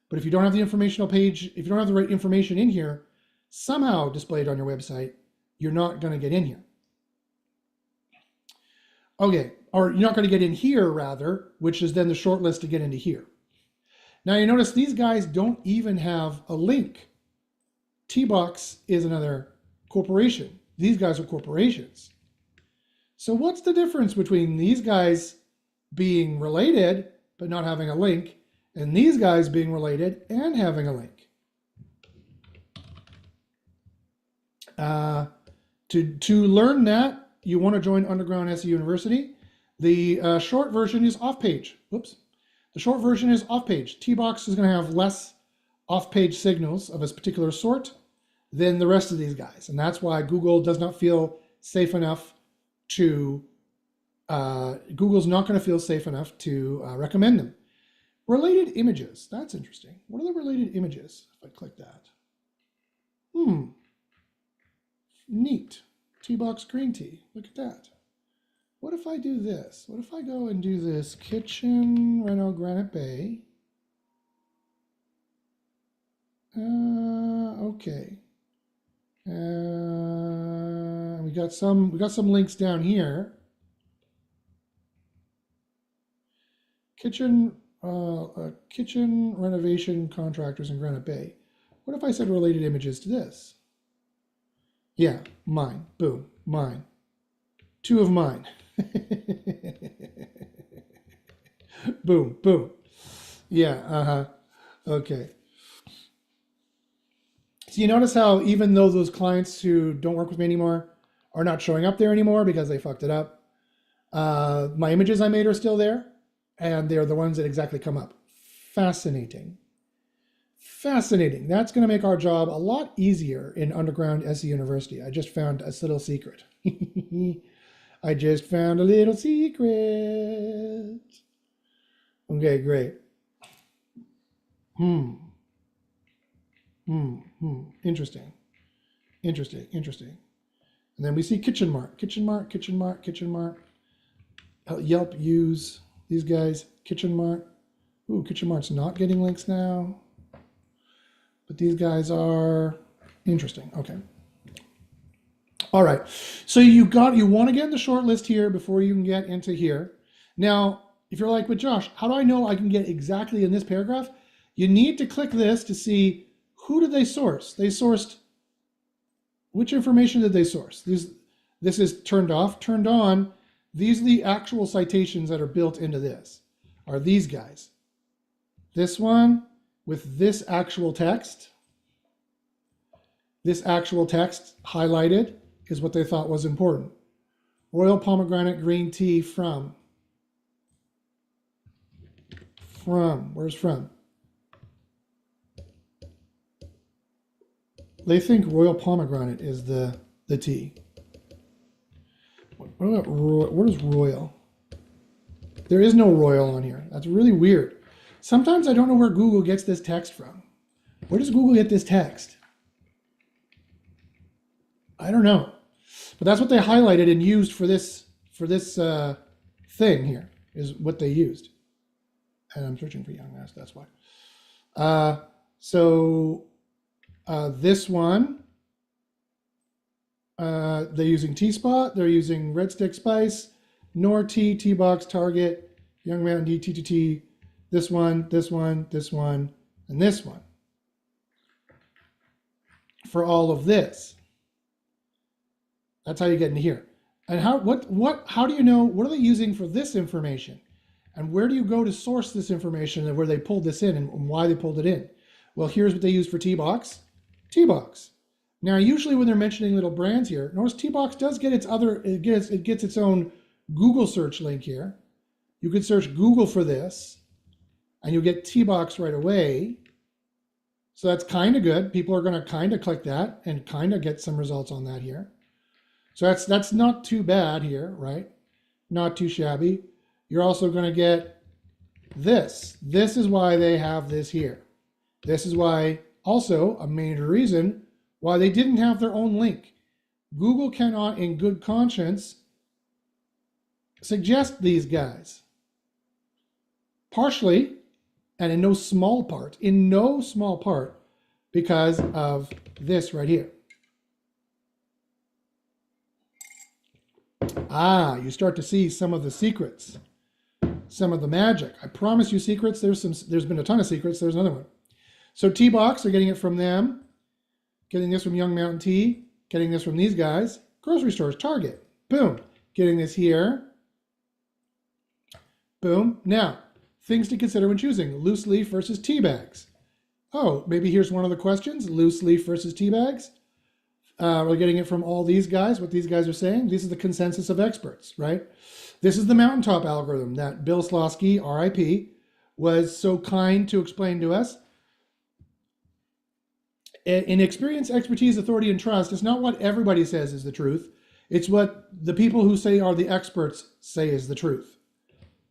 Speaker 1: But if you don't have the informational page, if you don't have the right information in here, somehow displayed on your website, you're not going to get in here. Okay, or you're not going to get in here, rather, which is then the short list to get into here. Now you notice these guys don't even have a link. T-Box is another corporation. These guys are corporations. So what's the difference between these guys being related but not having a link and these guys being related and having a link? To learn that, you want to join Underground SEO University. The short version is off-page. Whoops. The short version is off-page. T-Box is going to have less off-page signals of a particular sort than the rest of these guys. And that's why Google does not feel safe enough to, Google's not going to feel safe enough to recommend them. Related images. That's interesting. What are the related images? If I click that. Neat. T-Box green tea. Look at that. What if I do this? What if I go and do this kitchen, Reno, Granite Bay? Okay. We got some links down here. Kitchen renovation contractors in Granite Bay. What if I said related images to this? Yeah, mine. Boom, mine. 2 of mine. Boom, boom. Yeah, uh-huh. Okay. So you notice how even though those clients who don't work with me anymore are not showing up there anymore because they fucked it up, my images I made are still there, and they're the ones that exactly come up. Fascinating. Fascinating. That's going to make our job a lot easier in Underground SE University. I just found a little secret. I just found a little secret. Okay, great. Hmm. Interesting. Interesting. Interesting. And then we see Kitchen Mart. Kitchen Mart, Kitchen Mart, Kitchen Mart. Yelp use these guys. Kitchen Mart. Ooh, Kitchen Mart's not getting links now. But these guys are interesting. Okay. All right. So you want to get in the short list here before you can get into here. Now, if you're like, but Josh, how do I know I can get exactly in this paragraph? You need to click this to see who did they source. They sourced, which information did they source? This is turned off. Turned on, these are the actual citations that are built into this, are these guys. This one with this actual text. This actual text highlighted is what they thought was important. Royal pomegranate green tea from. Where's from? They think royal pomegranate is the tea. What is royal? There is no royal on here. That's really weird. Sometimes I don't know where Google gets this text from. Where does Google get this text? I don't know. But that's what they highlighted and used for this thing here, is what they used. And I'm searching for young mass, that's why. This one, they're using T-Spot, they're using Red Stick Spice, Nor Tea, T-Box, Target, Young Mountain Dew, T2T, this one, this one, this one, and this one. For all of this. That's how you get into here. And how do you know, what are they using for this information? And where do you go to source this information and where they pulled this in and why they pulled it in? Well, here's what they used for T-Box. T-Box. Now, usually when they're mentioning little brands here, notice T-Box does get it gets its own Google search link here. You could search Google for this and you'll get T-Box right away. So that's kind of good. People are going to kind of click that and kind of get some results on that here. So that's not too bad here, right? Not too shabby. You're also going to get this. This is why they have this here. This is why, also a major reason why they didn't have their own link. Google cannot, in good conscience, suggest these guys. Partially, and in no small part, because of this right here. You start to see some of the secrets, some of the magic. I promise you secrets. There's been a ton of secrets. There's another one. So T-Box, they're getting it from them. Getting this from Young Mountain Tea. Getting this from these guys. Grocery stores, Target. Boom. Getting this here. Boom. Now, things to consider when choosing. Loose leaf versus tea bags. Oh, maybe here's one of the questions. Loose leaf versus tea bags. We're getting it from all these guys, what these guys are saying. These are the consensus of experts, right? This is the mountaintop algorithm that Bill Slosky, RIP, was so kind to explain to us. In experience, expertise, authority, and trust, it's not what everybody says is the truth. It's what the people who say are the experts say is the truth.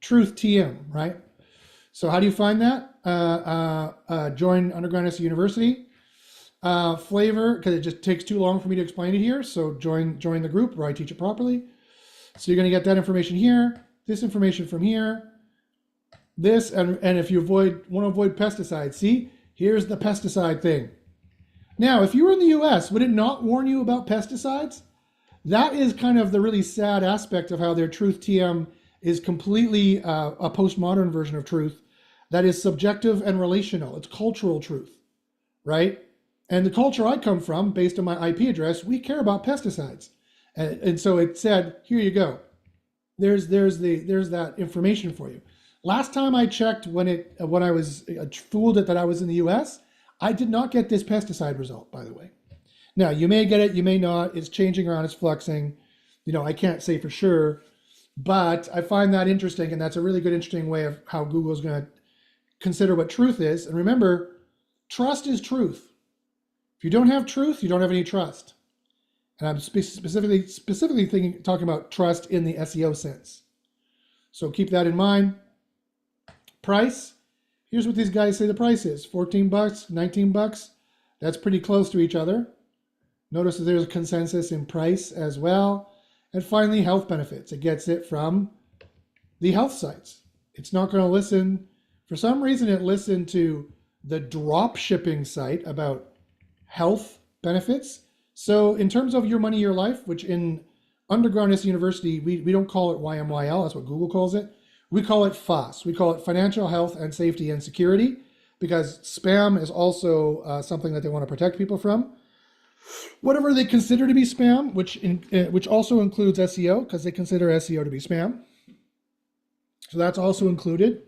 Speaker 1: Truth TM, right? So how do you find that? Join Underground SEO University. Flavor, because it just takes too long for me to explain it here. So join the group where I teach it properly. So you're going to get that information here, this information from here, this, and if you want to avoid pesticides, see, here's the pesticide thing. Now, if you were in the US, would it not warn you about pesticides? That is kind of the really sad aspect of how their truth TM is completely a postmodern version of truth that is subjective and relational. It's cultural truth, right? And the culture I come from, based on my IP address, we care about pesticides. And so it said, here you go. There's that information for you. Last time I checked, when I was fooled that I was in the US, I did not get this pesticide result, by the way. Now, you may get it, you may not. It's changing around, it's fluxing. I can't say for sure, but I find that interesting, and that's a really good, interesting way of how Google's going to consider what truth is. And remember, trust is truth. If you don't have truth, you don't have any trust. And I'm specifically talking about trust in the SEO sense. So keep that in mind. Price. Here's what these guys say the price is. 14 bucks, 19 bucks. That's pretty close to each other. Notice that there's a consensus in price as well. And finally, health benefits. It gets it from the health sites. It's not going to listen. For some reason, it listened to the drop shipping site about health benefits. So in terms of your money, your life, which in underground SEO University, we don't call it YMYL. That's what Google calls it. We call it FOSS. We call it financial health and safety and security, because spam is also something that they want to protect people from. Whatever they consider to be spam, which also includes SEO, because they consider SEO to be spam. So that's also included.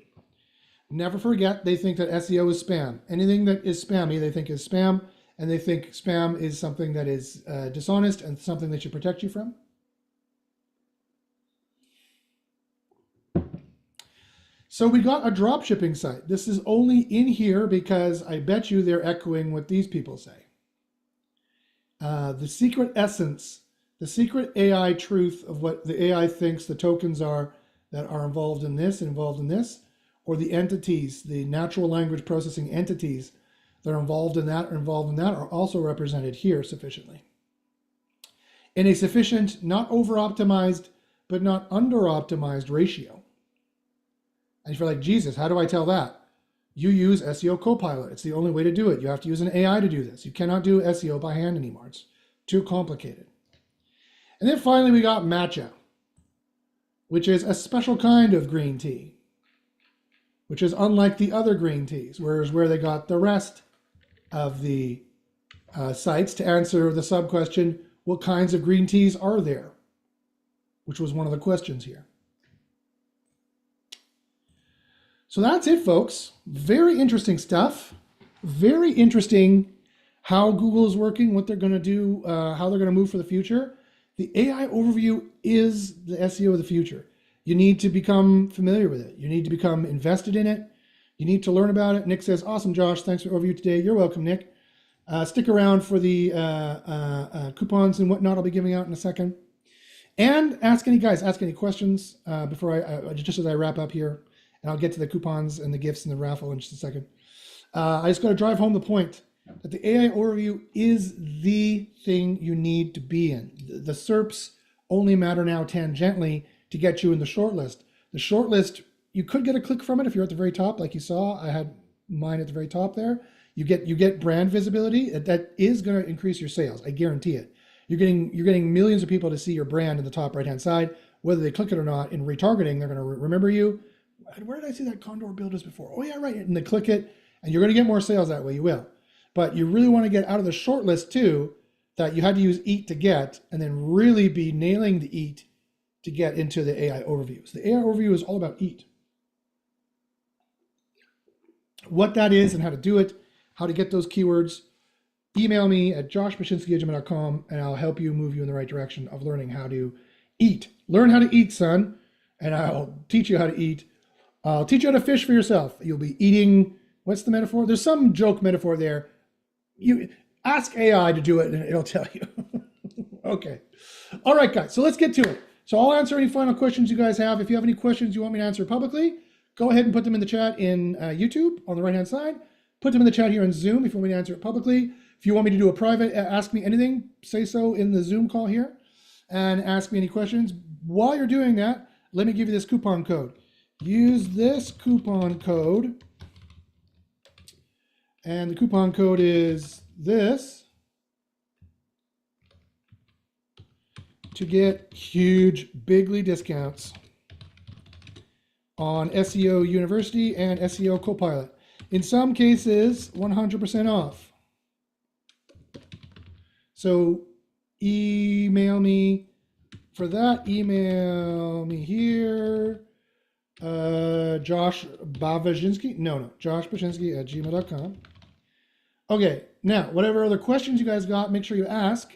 Speaker 1: Never forget, they think that SEO is spam. Anything that is spammy, they think is spam, and they think spam is something that is dishonest and something they should protect you from. So we got a drop shipping site. This is only in here because I bet you they're echoing what these people say. The secret essence, the secret AI truth of what the AI thinks the tokens are that are involved in this, or the entities, the natural language processing entities that are involved in that are also represented here sufficiently. In a sufficient, not over-optimized, but not under-optimized ratio. And if you're like, Jesus, how do I tell that? You use SEO Copilot. It's the only way to do it. You have to use an AI to do this. You cannot do SEO by hand anymore. It's too complicated. And then finally, we got matcha, which is a special kind of green tea, which is unlike the other green teas, whereas where they got the rest of the sites to answer the sub-question, what kinds of green teas are there? Which was one of the questions here. So that's it, folks. Very interesting stuff. Very interesting how Google is working, what they're going to do, how they're going to move for the future. The AI overview is the SEO of the future. You need to become familiar with it. You need to become invested in it. You need to learn about it. Nick says, awesome, Josh. Thanks for the overview today. You're welcome, Nick. Stick around for the coupons and whatnot I'll be giving out in a second. And ask any questions before just as I wrap up here. And I'll get to the coupons and the gifts and the raffle in just a second. I just got to drive home the point that the AI overview is the thing you need to be in. The SERPs only matter now tangentially to get you in the shortlist. The shortlist, you could get a click from it if you're at the very top, like you saw. I had mine at the very top there. You get brand visibility. That is going to increase your sales. I guarantee it. You're getting millions of people to see your brand in the top right-hand side. Whether they click it or not, in retargeting, they're going to remember you. Where did I see that Condor builders before? Oh yeah, right. And they click it, and you're going to get more sales that way. You will. But you really want to get out of the short list too, that you had to use EAT to get, and then really be nailing the EAT to get into the AI overviews. The AI overview is all about EAT. What that is and how to do it, how to get those keywords, email me at joshpashinsky@gmail.com, and I'll help you move you in the right direction of learning how to eat. Learn how to eat, son, and I'll teach you how to eat. I'll teach you how to fish for yourself. You'll be eating, what's the metaphor? There's some joke metaphor there. You ask AI to do it and it'll tell you. Okay. All right, guys, so let's get to it. So I'll answer any final questions you guys have. If you have any questions you want me to answer publicly, go ahead and put them in the chat in YouTube on the right-hand side. Put them in the chat here on Zoom if you want me to answer it publicly. If you want me to do a private, ask me anything, say so in the Zoom call here and ask me any questions. While you're doing that, let me give you this coupon code. Use this coupon code, and the coupon code is this, to get huge, bigly discounts on SEO University and SEO Copilot. In some cases, 100% off. So email me for that. Email me here. Josh Bavajinsky. No, Josh Baczynski at gmail.com. Okay, now, whatever other questions you guys got, make sure you ask.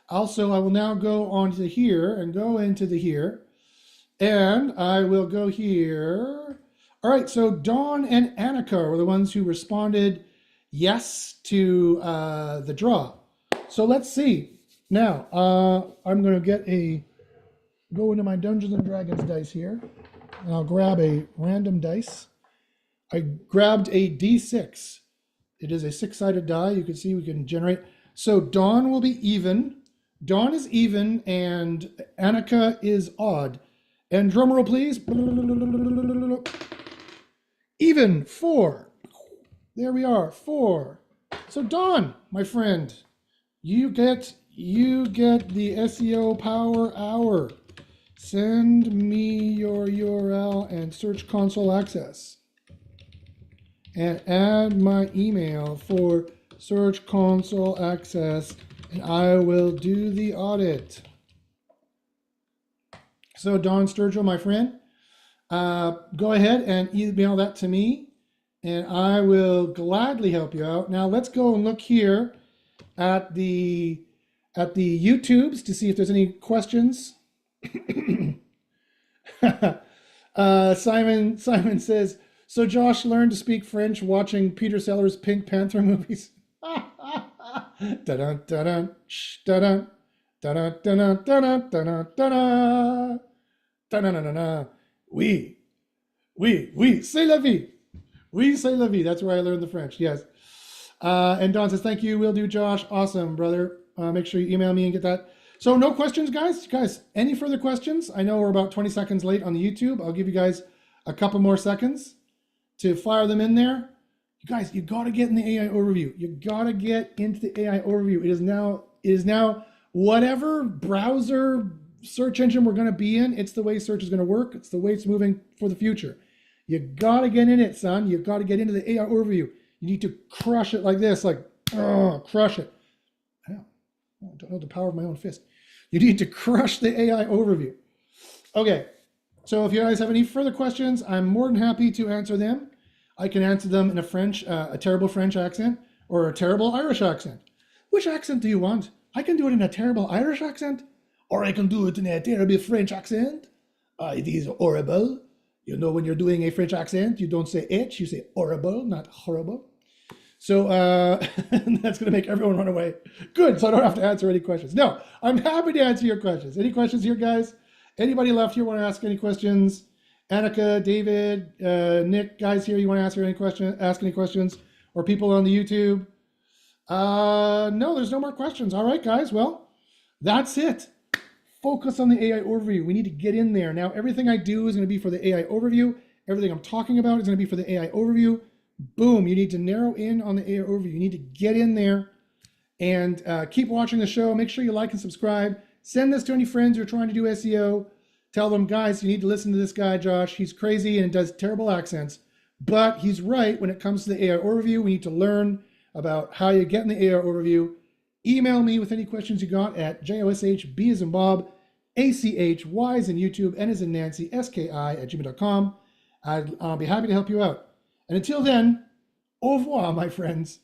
Speaker 1: Also, I will now go on to here and go into the here. And I will go here. All right, so Dawn and Annika were the ones who responded yes to the draw. So let's see. Now, I'm going to go into my Dungeons and Dragons dice here. And I'll grab a random dice. I grabbed a D6. It is a 6-sided die. You can see we can generate. So Dawn will be even. Dawn is even and Annika is odd. And drum roll, please. Even 4. There we are, 4. So Dawn, my friend, you get the SEO Power Hour. Send me your URL and Search Console access. And add my email for Search Console access, and I will do the audit. So Don Sturgill, my friend, go ahead and email that to me, and I will gladly help you out. Now let's go and look here at the YouTubes to see if there's any questions. Simon says, so Josh learned to speak French watching Peter Sellers' Pink Panther movies. Da-dun, da-dun, da-dun, da-dun, da-dun, da-dun, da-dun, da-dun. Da-na-na-na-na. Oui, c'est la vie. Oui, c'est la vie. That's where I learned the French, yes. And Don says, thank you, will do, Josh. Awesome, brother. Make sure you email me and get that. So no questions, guys? Guys, any further questions? I know we're about 20 seconds late on the YouTube. I'll give you guys a couple more seconds to fire them in there. You guys, you got to get in the AI overview. You got to get into the AI overview. It is now whatever browser search engine we're going to be in. It's the way search is going to work. It's the way it's moving for the future. You got to get in it, son. You got to get into the AI overview. You need to crush it like this, like, crush it. I don't know the power of my own fist. You need to crush the AI overview. Okay, so if you guys have any further questions, I'm more than happy to answer them. I can answer them in a terrible French accent or a terrible Irish accent. Which accent do you want? I can do it in a terrible Irish accent, or I can do it in a terrible French accent. It is horrible. You know, when you're doing a French accent, you don't say H, you say horrible, not horrible. So that's going to make everyone run away. Good, so I don't have to answer any questions. No, I'm happy to answer your questions. Any questions here, guys? Anybody left here want to ask any questions? Annika, David, Nick, guys here, you want to ask any questions? Or people on the YouTube? No, there's no more questions. All right, guys, well, that's it. Focus on the AI overview. We need to get in there. Now, everything I do is going to be for the AI overview. Everything I'm talking about is going to be for the AI overview. Boom, you need to narrow in on the AI overview. You need to get in there and keep watching the show. Make sure you like and subscribe. Send this to any friends who are trying to do SEO. Tell them, guys, you need to listen to this guy, Josh. He's crazy and does terrible accents, but he's right when it comes to the AI overview. We need to learn about how you get in the AI overview. Email me with any questions you got at josh, B as in Bob, ACH, Y as in YouTube, N as in Nancy, SKI@gmail.com. I'll be happy to help you out. And until then, au revoir, my friends.